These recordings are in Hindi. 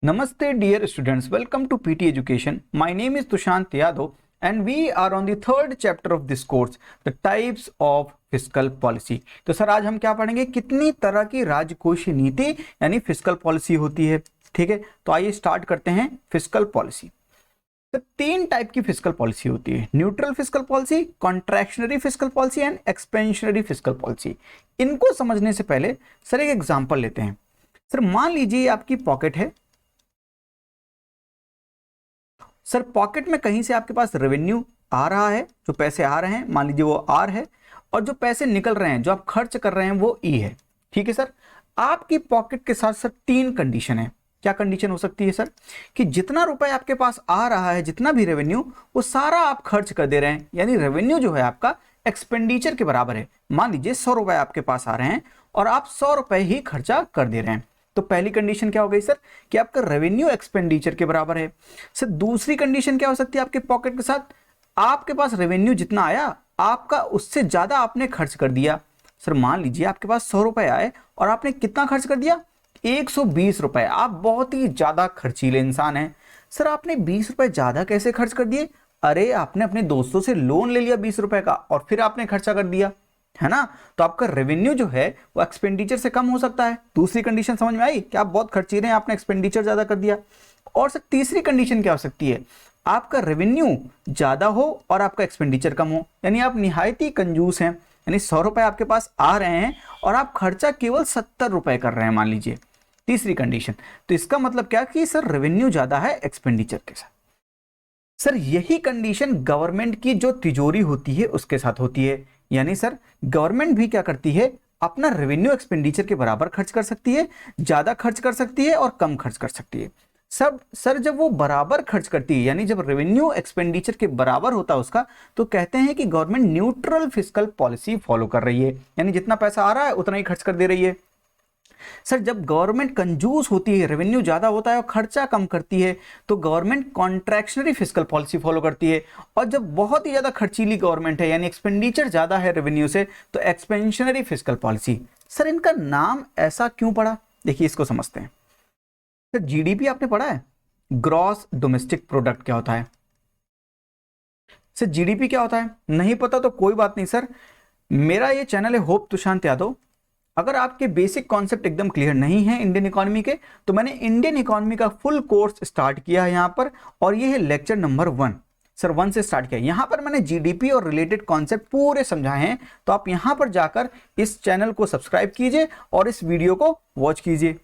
Namaste dear students, welcome to PT Education. My name is Tushant Yadav and we are on the third chapter of this course, the types of fiscal policy. तो सर आज हम क्या पढ़ेंगे, कितनी तरह की राजकोषीय नीति यानी फिस्कल पॉलिसी होती है। ठीक है, तो आइए स्टार्ट करते हैं फिस्कल पॉलिसी। तो तीन टाइप की फिस्कल पॉलिसी होती है, neutral fiscal policy, contractionary fiscal policy and expansionary fiscal policy. इनको समझने से पहले सर एक एग्जांपल लेते हैं। सर मान लीजिए आपकी पॉकेट है, सर पॉकेट में कहीं से आपके पास रेवेन्यू आ रहा है, जो पैसे आ रहे हैं मान लीजिए वो आर है, और जो पैसे निकल रहे हैं जो आप खर्च कर रहे हैं वो ई है। ठीक है सर, आपकी पॉकेट के साथ सर तीन कंडीशन है। क्या कंडीशन हो सकती है सर, कि जितना रुपए आपके पास आ रहा है, जितना भी रेवेन्यू, वो सारा आप खर्च कर दे रहे हैं, यानी रेवेन्यू जो है आपका एक्सपेंडिचर के बराबर है। मान लीजिए 100 रुपए आपके पास आ रहे हैं और आप 100 रुपए ही खर्चा कर दे रहे हैं। तो पहली कंडीशन क्या हो गई सर, कि आपका रेवेन्यू एक्सपेंडिचर के बराबर है। सर दूसरी कंडीशन क्या हो सकती है, आपके पॉकेट के साथ आपके पास रेवेन्यू जितना आया आपका उससे ज्यादा आपने खर्च कर दिया। सर मान लीजिए आपके पास 100 रुपए आए और आपने कितना खर्च कर दिया, 120 रुपए। आप बहुत ही ज्यादा खर्चीले इंसान हैं। सर आपने 20 रुपए ज्यादा कैसे खर्च कर दिए, अरे आपने अपने दोस्तों से लोन ले लिया 20 रुपए का और फिर आपने खर्चा कर दिया, है ना। तो आपका रेवेन्यू जो है वो एक्सपेंडिचर से कम हो सकता है। दूसरी कंडीशन समझ में आई कि आप बहुत खर्चीले हैं, आपने एक्सपेंडिचर ज्यादा कर दिया। और सर तीसरी कंडीशन क्या हो सकती है, आपका रेवेन्यू ज्यादा हो और आपका एक्सपेंडिचर कम हो, यानी आप निहायती कंजूस हैं, यानी 100 रुपए आपके पास आ रहे हैं और आप खर्चा केवल 70 रुपए कर रहे हैं मान लीजिए। तीसरी कंडीशन, तो इसका मतलब क्या कि सर रेवेन्यू ज्यादा है एक्सपेंडिचर के साथ। सर यही कंडीशन गवर्नमेंट की जो तिजोरी होती है उसके साथ होती है, यानी सर गवर्नमेंट भी क्या करती है, अपना रेवेन्यू एक्सपेंडिचर के बराबर खर्च कर सकती है, ज्यादा खर्च कर सकती है और कम खर्च कर सकती है। सब सर जब वो बराबर खर्च करती है, यानी जब रेवेन्यू एक्सपेंडिचर के बराबर होता है उसका, तो कहते हैं कि government neutral fiscal policy follow कर रही है, यानी जितना पैसा आ रहा है उतना ही खर्च कर दे रही है। सर जब गवर्नमेंट कंजूस होती है, रेवेन्यू ज्यादा होता है और खर्चा कम करती है, तो government contractionary fiscal policy follow करती है। और जब बहुत ही ज्यादा खर्चीली गवर्नमेंट है, यानी एक्सपेंडिचर ज्यादा है रेवेन्यू से, तो एक्सपेंशनरी फिस्कल पॉलिसी। सर इनका नाम ऐसा क्यों पड़ा, देखिए इसको समझते हैं। सर जीडीपी आपने पढ़ा है, ग्रॉस डोमेस्टिक प्रोडक्ट क्या होता है। सर जीडीपी क्या होता है, नहीं पता तो कोई बात नहीं सर, मेरा ये चैनल है होप तुशांत यादव। अगर आपके बेसिक कॉन्सेप्ट एकदम क्लियर नहीं है इंडियन इकोनॉमी के, तो मैंने इंडियन इकोनॉमी का फुल कोर्स स्टार्ट किया है यहाँ पर, और ये है लेक्चर नंबर 1। सर 1 से स्टार्ट किया, यहाँ पर मैंने जीडीपी और रिलेटेड कॉन्सेप्ट पूरे समझाए हैं। तो आप यहाँ पर जाकर इस चैनल को सब्सक्राइब कीजिए और इस वीडियो को वॉच कीजिए।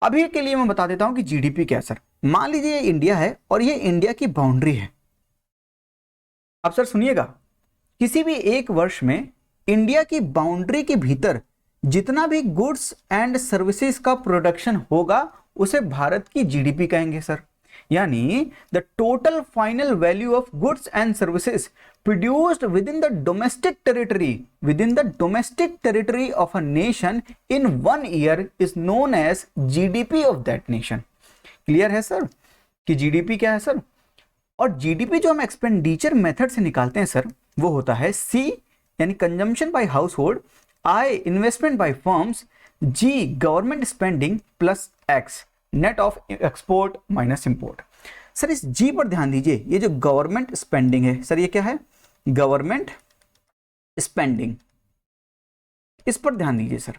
अभी के लिए मैं बता देता हूँ कि जीडीपी क्या है। सर मान लीजिए ये इंडिया है और ये इंडिया की बाउंड्री है। अब सर सुनिएगा, किसी भी एक वर्ष में इंडिया की बाउंड्री के भीतर जितना भी गुड्स एंड सर्विसेज का प्रोडक्शन होगा उसे भारत की जीडीपी कहेंगे सर। यानी the total final value of goods and services produced within the domestic territory of a nation in 1 year is known as GDP of that nation. Clear है सर कि जीडीपी क्या है सर। और जीडीपी जो हम एक्सपेंडिचर मेथड से निकालते हैं सर, वो होता है सी यानी consumption by household, I investment by firms, G government spending plus X net of export minus import. Sir इस G पर ध्यान दीजिए, ये जो गवर्नमेंट स्पेंडिंग है सर, ये क्या है, गवर्नमेंट स्पेंडिंग, इस पर ध्यान दीजिए सर।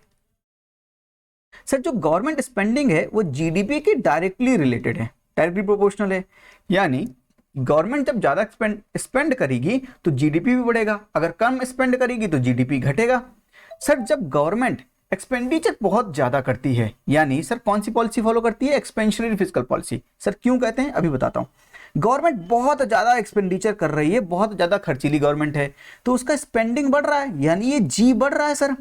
सर जो गवर्नमेंट स्पेंडिंग है वो जीडीपी के डायरेक्टली रिलेटेड है, डायरेक्टली प्रोपोर्शनल है। यानी गवर्नमेंट जब ज्यादा स्पेंड करेगी तो जीडीपी भी बढ़ेगा, अगर कम स्पेंड करेगी तो जीडीपी घटेगा। सर जब गवर्नमेंट एक्सपेंडिचर बहुत ज्यादा करती है, यानी सर कौन सी पॉलिसी फॉलो करती है, एक्सपेंशनरी फिस्कल पॉलिसी। सर क्यों कहते हैं अभी बताता हूं। गवर्नमेंट बहुत ज्यादा एक्सपेंडिचर कर रही है, बहुत ज्यादा खर्चीली गवर्नमेंट है, तो उसका स्पेंडिंग बढ़ रहा है, यानी ये जी बढ़ रहा है सर।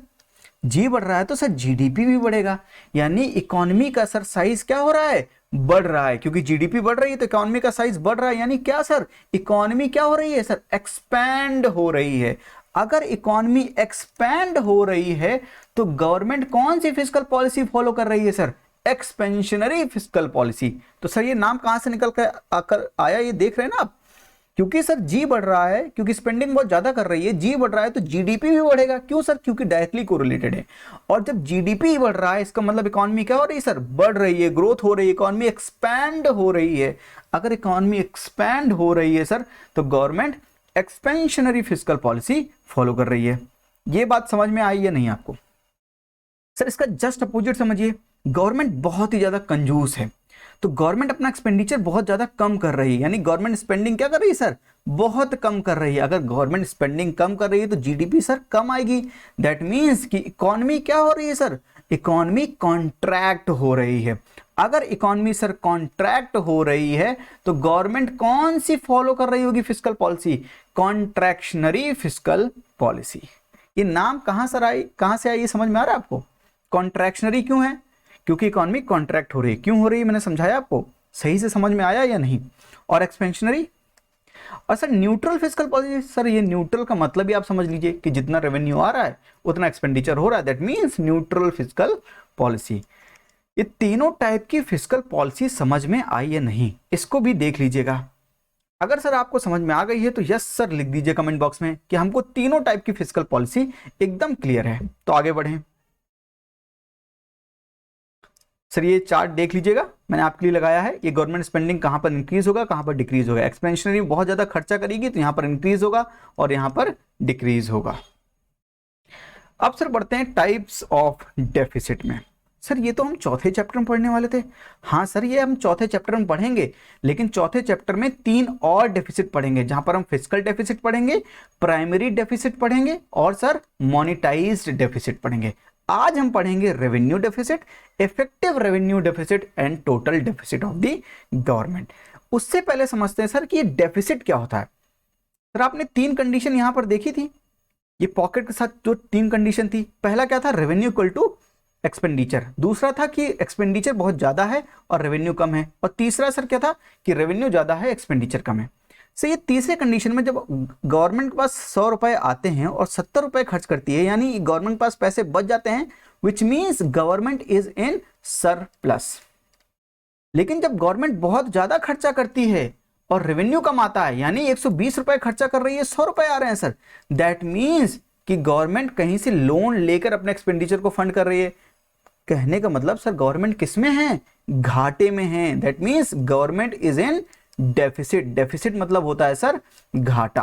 जी बढ़ रहा है तो सर जीडीपी भी बढ़ेगा, यानी इकोनॉमी का सर साइज क्या हो रहा है, बढ़ रहा है। क्योंकि जीडीपी बढ़ रही है तो इकोनॉमी का साइज बढ़ रहा है, यानी क्या सर, इकोनॉमी क्या हो रही है सर, एक्सपैंड हो रही है। अगर इकोनॉमी एक्सपैंड हो रही है तो गवर्नमेंट कौन सी फिस्कल पॉलिसी फॉलो कर रही है सर, एक्सपेंशनरी फिस्कल पॉलिसी। तो सर ये नाम कहां से निकल कर आकर आया, ये देख रहे हैं ना आप, क्योंकि सर जी बढ़ रहा है, क्योंकि स्पेंडिंग बहुत ज्यादा कर रही है, जी बढ़ रहा है तो जीडीपी भी बढ़ेगा। क्यों सर? क्योंकि डायरेक्टली कोरिलेटेड है। और जब जीडीपी बढ़ रहा है इसका मतलब इकोनॉमी क्या हो रही है सर? बढ़ रही है, ग्रोथ हो रही है, इकोनॉमी एक्सपैंड हो रही है। अगर इकोनॉमी एक्सपैंड हो रही है सर तो government expansionary fiscal policy follow कर रही है। ये बात समझ में आई या नहीं आपको? सर इसका जस्ट अपोजिट समझिए, गवर्नमेंट बहुत ही ज्यादा कंजूस है, तो गवर्नमेंट अपना एक्सपेंडिचर बहुत ज्यादा कम कर रही है, यानी गवर्नमेंट स्पेंडिंग क्या कर रही है सर? बहुत कम कर रही है। अगर गवर्नमेंट स्पेंडिंग कम कर रही है तो जीडीपी सर कम आएगी। दैट मीन्स कि इकोनॉमी क्या हो रही है सर? इकोनॉमी कॉन्ट्रैक्ट हो रही है। अगर इकोनॉमी सर कॉन्ट्रैक्ट हो रही है तो गवर्नमेंट कौन सी फॉलो कर रही होगी fiscal policy? Contractionary fiscal policy. ये नाम कहां सर आई, कहां से आई, ये समझ में आ रहा है आपको? कॉन्ट्रैक्शनरी क्यों है? क्योंकि इकोनॉमी कॉन्ट्रैक्ट हो रही है। क्यों हो रही है मैंने समझाया आपको, सही से समझ में आया या नहीं? और एक्सपेंशनरी और sir neutral fiscal policy. Sir ये न्यूट्रल का मतलब ही आप समझ लीजिए कि जितना रेवेन्यू आ रहा है उतना एक्सपेंडिचर हो रहा है, that means neutral fiscal policy. ये तीनों टाइप की फिस्कल पॉलिसी समझ में आई या नहीं, इसको भी देख लीजिएगा। अगर सर आपको समझ में आ गई है तो यस सर लिख दीजिए कमेंट बॉक्स में कि हमको तीनों टाइप की फिस्कल पॉलिसी एकदम क्लियर है। तो आगे बढ़ें। सर ये चार्ट देख लीजिएगा, मैंने आपके लिए लगाया है। ये गवर्नमेंट स्पेंडिंग कहां पर इंक्रीज होगा, कहां पर डिक्रीज होगा। एक्सपेंशनरी बहुत ज्यादा खर्चा करेगी तो यहां पर इंक्रीज होगा और यहां पर डिक्रीज होगा। अब सर बढ़ते हैं टाइप्स ऑफ डेफिसिट में। सर ये तो हम चौथे चैप्टर में पढ़ने वाले थे। हाँ सर ये हम चौथे चैप्टर में पढ़ेंगे, लेकिन चौथे चैप्टर में 3 और डेफिसिट पढ़ेंगे, जहां पर हम फिस्कल डेफिसिट पढ़ेंगे, प्राइमरी डेफिसिट पढ़ेंगे और सर मॉनिटाइज्ड डेफिसिट पढ़ेंगे। आज हम पढ़ेंगे revenue deficit, effective revenue deficit and total deficit of the government. उससे पहले समझते हैं सर कि ये डेफिसिट क्या होता है। सर आपने 3 कंडीशन यहां पर देखी थी, ये पॉकेट के साथ जो 3 कंडीशन थी। पहला क्या था? Revenue equal to expenditure. दूसरा था कि एक्सपेंडिचर बहुत ज्यादा है और रेवेन्यू कम है। और तीसरा सर क्या था? कि रेवेन्यू ज्यादा है, एक्सपेंडिचर कम है। सर ये तीसरे कंडीशन में जब गवर्नमेंट के पास 100 रुपए आते हैं और 70 रुपए खर्च करती है, यानी गवर्नमेंट के पास पैसे बच जाते हैं, which means government is in surplus. लेकिन जब गवर्नमेंट बहुत ज्यादा खर्चा करती है और रेवेन्यू कम आता है, यानी 120 रुपए खर्चा कर रही है, 100 रुपए आ रहे हैं सर, दैट मीन्स कि गवर्नमेंट कहीं से लोन लेकर अपने एक्सपेंडिचर को फंड कर रही है। कहने का मतलब सर गवर्नमेंट किस में है? घाटे में है। That means government is in deficit. Deficit मतलब होता है सर घाटा।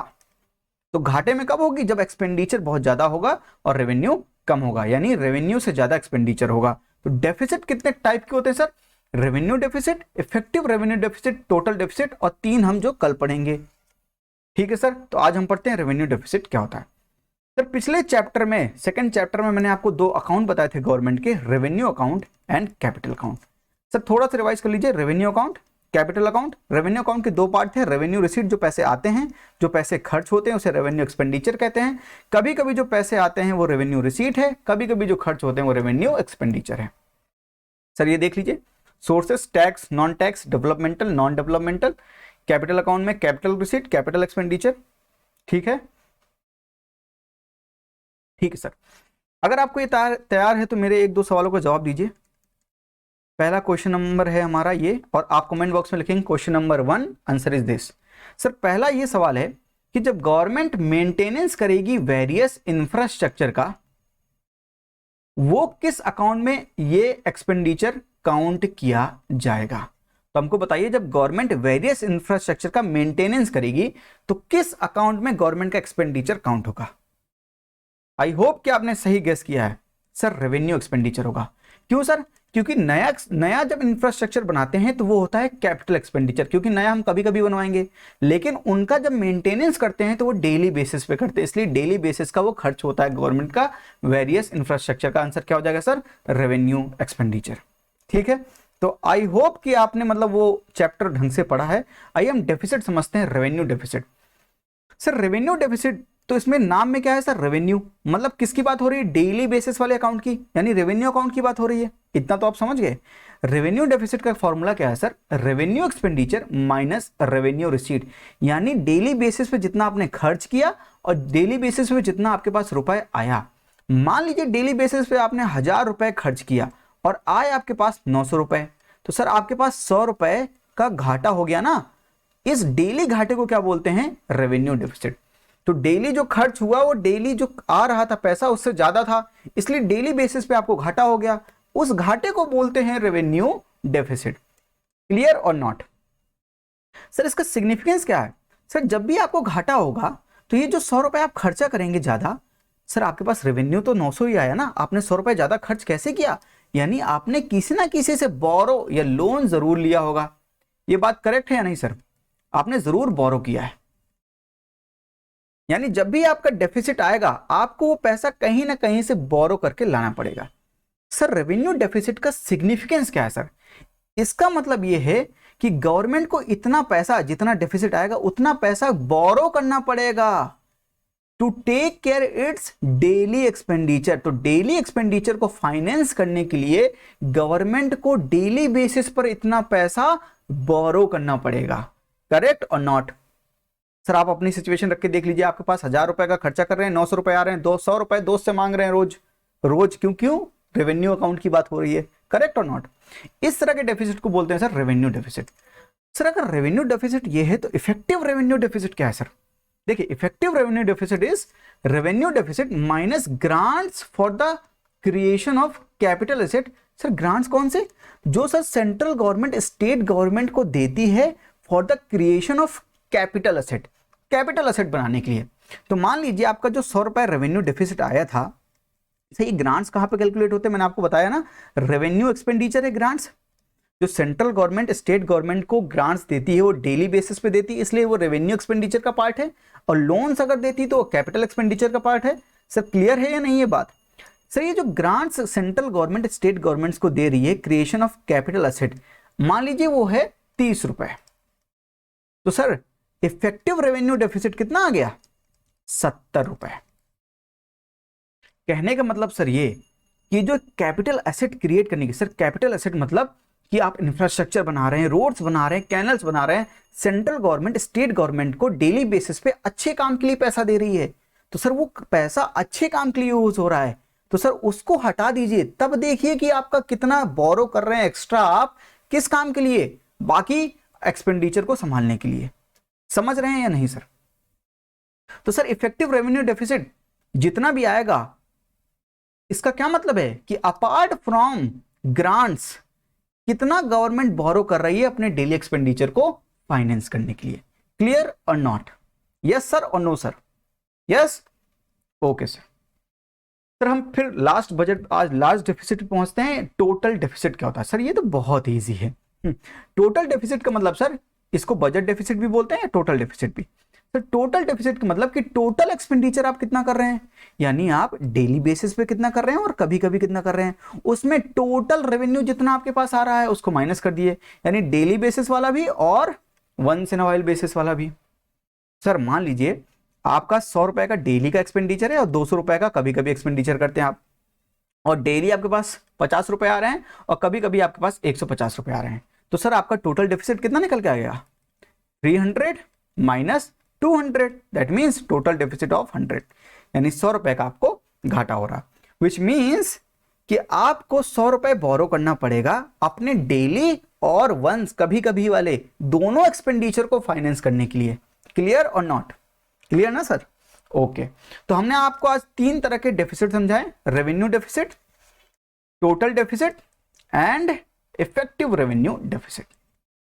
तो घाटे में कब होगी? जब एक्सपेंडिचर बहुत ज्यादा होगा और रेवेन्यू कम होगा, यानी रेवेन्यू से ज्यादा एक्सपेंडिचर होगा। तो डेफिसिट कितने टाइप के होते हैं sir? Revenue deficit, effective revenue deficit, total deficit, और 3 हम जो कल पढ़ेंगे। ठीक है सर, तो आज हम पढ़ते हैं रेवेन्यू डेफिसिट क्या होता है। सर पिछले चैप्टर में, सेकंड चैप्टर में मैंने आपको 2 अकाउंट बताए थे गवर्नमेंट के, revenue account and capital account. Sir थोड़ा सा रिवाइज कर लीजिए, revenue account, capital account. Revenue account के 2 पार्ट थे, रेवेन्यू रिसीट जो पैसे आते हैं, जो पैसे खर्च होते हैं उसे रेवेन्यू एक्सपेंडिचर कहते हैं। कभी कभी जो पैसे आते हैं वो रेवेन्यू रिसीट है, कभी कभी जो खर्च होते हैं वो रेवेन्यू एक्सपेंडिचर है। सर ये देख लीजिए, sources tax, non tax, developmental, non developmental. Capital account में कैपिटल रिसीट, कैपिटल एक्सपेंडिचर। ठीक है, ठीक है सर। अगर आपको ये तैयार है तो मेरे 1-2 सवालों का जवाब दीजिए। पहला क्वेश्चन नंबर है हमारा ये, और आप कमेंट बॉक्स में लिखेंगे question number 1 answer is this. Sir पहला ये सवाल है कि जब गवर्नमेंट मेंटेनेंस करेगी वेरियस इंफ्रास्ट्रक्चर का, वो किस अकाउंट में ये एक्सपेंडिचर काउंट किया जाएगा? तो हमको बताइए, जब गवर्नमेंट वेरियस इंफ्रास्ट्रक्चर का मेंटेनेंस करेगी तो किस अकाउंट में गवर्नमेंट का एक्सपेंडिचर काउंट होगा? आई होप कि आपने सही गेस किया है सर, रेवेन्यू एक्सपेंडिचर होगा। क्यों सर? क्योंकि नया जब इंफ्रास्ट्रक्चर बनाते हैं तो वो होता है कैपिटल एक्सपेंडिचर, क्योंकि नया हम कभी कभी बनवाएंगे, लेकिन उनका जब मेंटेनेंस करते हैं तो वो डेली बेसिस पे करते हैं, इसलिए डेली बेसिस का वो खर्च होता है गवर्नमेंट का वेरियस इंफ्रास्ट्रक्चर का। आंसर क्या हो जाएगा सर? Revenue expenditure. ठीक है, तो आई होप कि आपने मतलब वो चैप्टर ढंग से पढ़ा है। आइए हम डेफिसिट समझते हैं, revenue deficit. Sir revenue deficit, तो इसमें नाम में क्या है सर? रेवेन्यू, मतलब किसकी बात हो रही है? डेली बेसिस वाले अकाउंट की, यानी रेवेन्यू अकाउंट की बात हो रही है। इतना तो आप समझ गए। रेवेन्यू डेफिसिट का फॉर्मूला क्या है sir? Revenue expenditure minus revenue receipt, यानी डेली बेसिस पे जितना आपने खर्च किया और डेली बेसिस पे जितना आपके पास रुपए आया। मान लीजिए डेली बेसिस पे आपने 1000 रुपए खर्च किया और आए आपके पास 900 रुपए, तो सर आपके पास 100 रुपए का घाटा हो गया ना। इस डेली घाटे को क्या बोलते हैं? Revenue deficit. तो डेली जो खर्च हुआ वो डेली जो आ रहा था पैसा उससे ज्यादा था, इसलिए डेली बेसिस पे आपको घाटा हो गया, उस घाटे को बोलते हैं रेवेन्यू डेफिसिट। क्लियर और नॉट? सर इसका सिग्निफिकेंस क्या है? सर जब भी आपको घाटा होगा तो ये जो 100 रुपए आप खर्चा करेंगे ज्यादा, सर आपके पास रेवेन्यू तो 900 ही आया ना, आपने 100 रुपए ज्यादा खर्च कैसे किया? यानी आपने किसी ना किसी से बोरो या लोन जरूर लिया होगा। ये बात करेक्ट है या नहीं सर? आपने जरूर बोरो किया है। यानी जब भी आपका डेफिसिट आएगा आपको वो पैसा कहीं ना कहीं से बोरो करके लाना पड़ेगा। सर रेवेन्यू डेफिसिट का सिग्निफिकेंस क्या है सर? इसका मतलब ये है कि गवर्नमेंट को इतना पैसा, जितना डेफिसिट आएगा उतना पैसा बोरो करना पड़ेगा to take care its daily expenditure. तो डेली एक्सपेंडिचर को फाइनेंस करने के लिए गवर्नमेंट को डेली बेसिस पर इतना पैसा बोरो करना पड़ेगा। करेक्ट और नॉट? सर आप अपनी सिचुएशन रख के देख लीजिए, आपके पास 1000 रुपए का खर्चा कर रहे हैं, 900 रुपए आ रहे हैं, 200 रुपए दोस्त से मांग रहे हैं रोज रोज। क्यों? रेवेन्यू अकाउंट की बात हो रही है। करेक्ट और नॉट? इस तरह के डेफिसिट को बोलते हैं सर रेवेन्यू डेफिसिट। सर अगर रेवेन्यू डेफिसिट ये है तो इफेक्टिव रेवेन्यू डेफिसिट क्या है सर? देखिए effective revenue deficit is revenue deficit minus grants for the creation of capital asset. Sir grants कौन से? जो sir central government state government को देती है for the creation of capital asset, capital asset बनाने के लिए। तो मान लीजिए आपका जो 100 रुपए रेवेन्यू डेफिसिट आया था, सही ग्रांट्स कहां पे कैलकुलेट होते हैं? मैंने आपको बताया ना, रेवेन्यू एक्सपेंडिचर है ग्रांट्स। जो सेंट्रल गवर्नमेंट स्टेट गवर्नमेंट को ग्रांट्स देती है वो डेली बेसिस पे देती है, इसलिए वो रेवेन्यू एक्सपेंडिचर का पार्ट है। और लोन्स अगर देती तो कैपिटल एक्सपेंडिचर का पार्ट है। सर क्लियर है या नहीं ये बात? सर ये जो grants central government state governments को दे रही है क्रिएशन ऑफ कैपिटल एसेट, मान लीजिए वो है 30 रुपए, तो सर इफेक्टिव रेवेन्यू डेफिसिट कितना आ गया? 70 रुपए। कहने का मतलब सर ये कि जो कैपिटल एसेट क्रिएट करने की, सर कैपिटल एसेट मतलब कि आप इंफ्रास्ट्रक्चर बना रहे हैं, रोड्स बना रहे हैं, कैनल्स बना रहे हैं, सेंट्रल गवर्नमेंट स्टेट गवर्नमेंट को डेली बेसिस पे अच्छे काम के लिए पैसा दे रही है, तो सर वो पैसा अच्छे काम के लिए यूज हो रहा है, तो सर उसको हटा दीजिए, तब देखिए कि आपका कितना बोरो कर रहे हैं एक्स्ट्रा आप, किस काम के लिए? बाकी एक्सपेंडिचर को संभालने के लिए। समझ रहे हैं या नहीं सर? तो सर इफेक्टिव रेवेन्यू डेफिसिट जितना भी आएगा, इसका क्या मतलब है कि अपार्ट फ्रॉम ग्रांट्स कितना गवर्नमेंट बोरो कर रही है अपने डेली एक्सपेंडिचर को फाइनेंस करने के लिए। क्लियर और नॉट? यस सर और no sir? Yes, okay sir. Sir हम फिर लास्ट बजट, आज लास्ट डेफिसिट पे पहुंचते हैं। टोटल डेफिसिट क्या होता है? सर ये तो बहुत इजी है। टोटल डेफिसिट का मतलब सर, इसको बजट डेफिसिट भी बोलते हैं, टोटल डेफिसिट भी। सर टोटल डेफिसिट का मतलब कि टोटल एक्सपेंडिचर आप कितना कर रहे हैं, यानी आप डेली बेसिस पे कितना कर रहे हैं और कभी कभी कितना कर रहे हैं, उसमें टोटल रेवेन्यू जितना आपके पास आ रहा है उसको माइनस कर दिए, यानी डेली बेसिस वाला भी और once in a while basis वाला भी। सर मान लीजिए आपका 100 रुपए का डेली का एक्सपेंडिचर है और 200 रुपए का कभी कभी एक्सपेंडिचर करते हैं आप, और डेली आपके पास 50 रुपए आ रहे हैं और कभी कभी आपके पास 150 रुपए आ रहे हैं, तो सर आपका टोटल डेफिसिट कितना निकल के आएगा? 300 minus 200, that means total deficit of 100, यानी 100 रुपए का आपको घाटा हो रहा, विच मीन्स कि आपको 100 रुपए बोरो करना पड़ेगा अपने डेली और वंस कभी कभी वाले दोनों एक्सपेंडिचर को फाइनेंस करने के लिए। क्लियर और नॉट? क्लियर ना सर? ओके, तो हमने आपको आज 3 तरह के डेफिसिट समझाए, revenue deficit, total deficit and effective revenue deficit.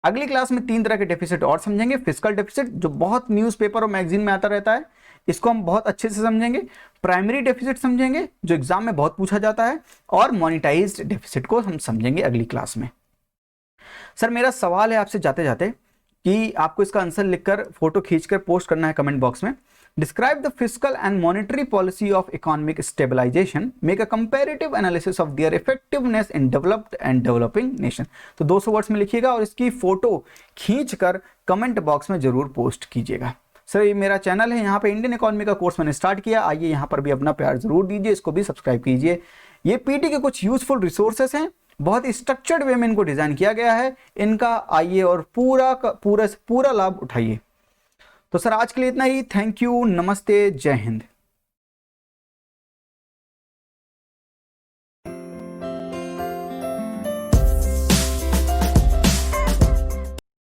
अगली क्लास में 3 तरह के डेफिसिट और समझेंगे। फिस्कल डेफिसिट जो बहुत न्यूज़पेपर और मैगजीन में आता रहता है, इसको हम बहुत अच्छे से समझेंगे। प्राइमरी डेफिसिट समझेंगे जो एग्जाम में बहुत पूछा जाता है, और मॉनिटाइज्ड डेफिसिट को हम समझेंगे अगली क्लास में। सर मेरा सवाल है आपसे जाते जाते कि आपको इसका आंसर लिखकर फोटो खींचकर पोस्ट करना है कमेंट बॉक्स में। Describe the fiscal and monetary policy of economic stabilisation, make a comparative analysis of their effectiveness in developed and developing nation. तो 200 वर्ड्स में लिखिएगा और इसकी फोटो खींचकर कमेंट बॉक्स में जरूर पोस्ट कीजिएगा। सर ये मेरा चैनल है, यहाँ पे इंडियन इकोनॉमी का कोर्स मैंने स्टार्ट किया, आइए यहाँ पर भी अपना प्यार जरूर दीजिए, इसको भी सब्सक्राइब कीजिए। ये पीटी के कुछ यूजफुल रिसोर्सेस हैं, बहुत ही स्ट्रक्चर्ड वे में इनको डिजाइन किया गया है, इनका आइए और पूरा लाभ उठाइए। तो सर आज के लिए इतना ही। थैंक यू, नमस्ते, जय हिंद।